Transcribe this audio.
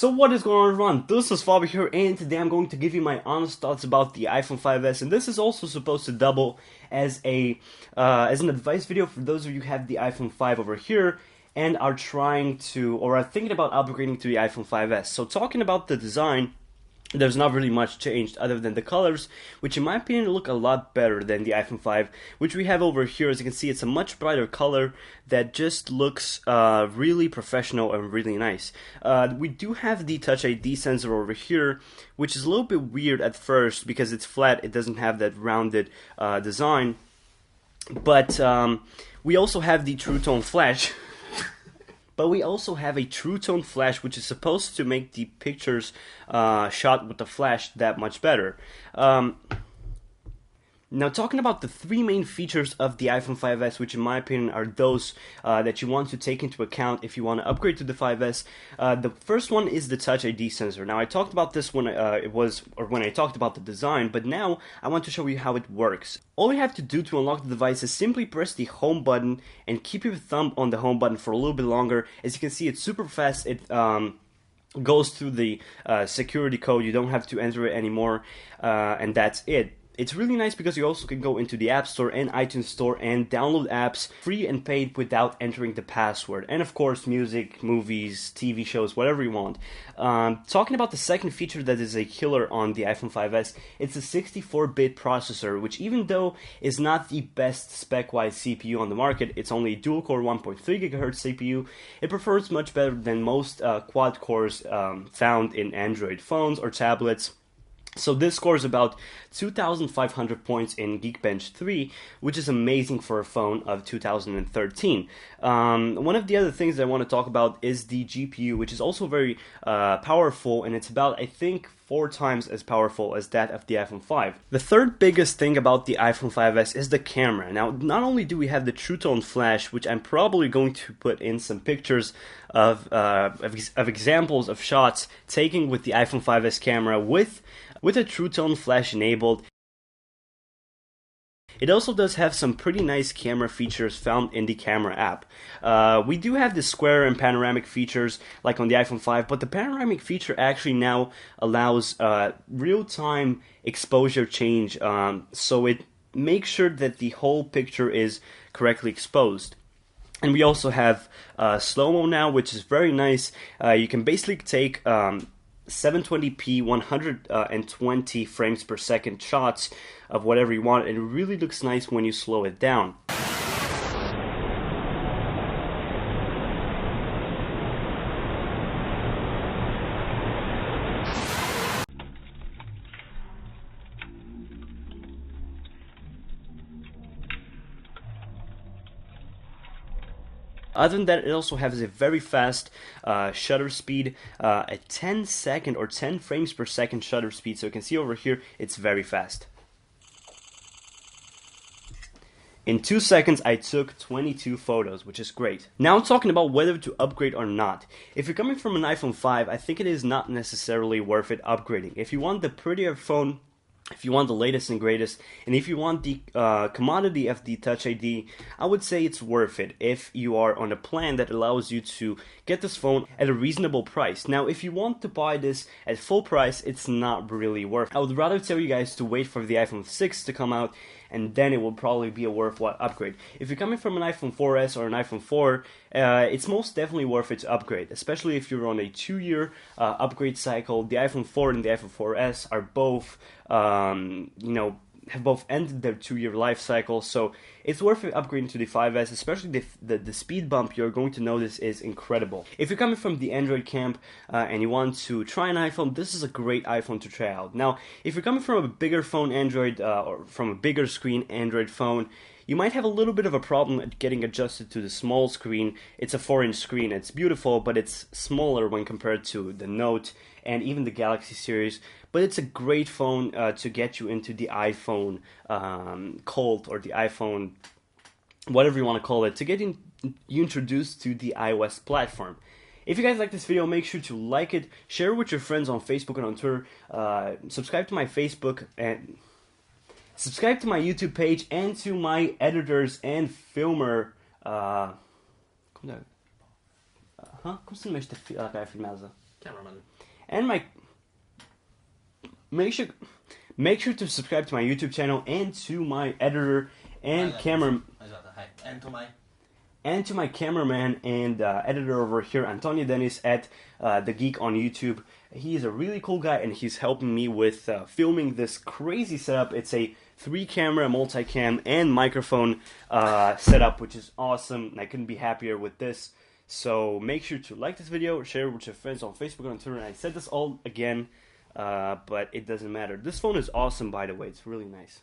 So what is going on, everyone? This is Fabi here, and today I'm going to give you my honest thoughts about the iPhone 5s, and this is also supposed to double as an advice video for those of you who have the iPhone 5 over here and are trying to, or are thinking about upgrading to the iPhone 5s. So talking about the design, there's not really much changed other than the colors, which in my opinion look a lot better than the iPhone 5, which we have over here. As you can see, it's a much brighter color that just looks really professional and really nice. We do have the Touch ID sensor over here, which is a little bit weird at first because it's flat, it doesn't have that rounded design, but we also have the True Tone Flash. But we also have a True Tone Flash, which is supposed to make the pictures shot with the flash that much better. Now, talking about the three main features of the iPhone 5s, which in my opinion are those that you want to take into account if you want to upgrade to the 5s. The first one is the Touch ID sensor. Now, I talked about this when when I talked about the design, but now I want to show you how it works. All you have to do to unlock the device is simply press the home button and keep your thumb on the home button for a little bit longer. As you can see, it's super fast. It goes through the security code. You don't have to enter it anymore, and that's it. It's really nice because you also can go into the App Store and iTunes Store and download apps free and paid without entering the password. And of course, music, movies, TV shows, whatever you want. Talking about the second feature that is a killer on the iPhone 5s, it's a 64-bit processor, which even though is not the best spec-wise CPU on the market, it's only a dual-core 1.3 GHz CPU. It performs much better than most quad cores found in Android phones or tablets. So this scores about 2,500 points in Geekbench 3, which is amazing for a phone of 2013. One of the other things that I want to talk about is the GPU, which is also very powerful, and it's about, I think, 4 times as powerful as that of the iPhone 5. The third biggest thing about the iPhone 5s is the camera. Now, not only do we have the True Tone Flash, which I'm probably going to put in some pictures of examples of shots taken with the iPhone 5s camera with a True Tone Flash enabled. It also does have some pretty nice camera features found in the camera app. We do have the square and panoramic features like on the iPhone 5, but the panoramic feature actually now allows real-time exposure change, so it makes sure that the whole picture is correctly exposed. And we also have slow-mo now, which is very nice. You can basically take 720p 120 frames per second shots of whatever you want, and it really looks nice when you slow it down. Other than that, it also has a very fast shutter speed, a 10-second or 10 frames per second shutter speed. So you can see over here, it's very fast. In 2 seconds, I took 22 photos, which is great. Now talking about whether to upgrade or not. If you're coming from an iPhone 5, I think it is not necessarily worth it upgrading. If you want the prettier phone, if you want the latest and greatest, and if you want the commodity of the Touch ID, I would say it's worth it if you are on a plan that allows you to get this phone at a reasonable price. Now, if you want to buy this at full price, it's not really worth it. I would rather tell you guys to wait for the iPhone 6 to come out, and then it will probably be a worthwhile upgrade. If you're coming from an iPhone 4S or an iPhone 4, it's most definitely worth it to upgrade, especially if you're on a 2-year upgrade cycle. The iPhone 4 and the iPhone 4S are both, have both ended their 2-year life cycle, so it's worth it upgrading to the 5S, especially the speed bump you're going to notice is incredible. If you're coming from the Android camp and you want to try an iPhone, this is a great iPhone to try out. Now, if you're coming from a bigger phone Android, or from a bigger screen Android phone, you might have a little bit of a problem at getting adjusted to the small screen. It's a 4-inch screen, it's beautiful, but it's smaller when compared to the Note and even the Galaxy series. But it's a great phone to get you into the iPhone cult, or the iPhone, whatever you want to call it, to get you introduced to the iOS platform. If you guys like this video, make sure to like it, share it with your friends on Facebook and on Twitter, subscribe to my Facebook and subscribe to my YouTube page and to my editors and filmer. Como se chama esta filmada? cameraman. And my make sure to subscribe to my YouTube channel and to my editor and camera and to my cameraman and editor over here, Antonio Dennis at The Geek on YouTube. He's a really cool guy, and he's helping me with filming this crazy setup. It's a 3-camera multicam and microphone setup, which is awesome, and I couldn't be happier with this. So make sure to like this video, share it with your friends on Facebook and on Twitter. And I said this all again, but it doesn't matter. This phone is awesome, by the way. It's really nice.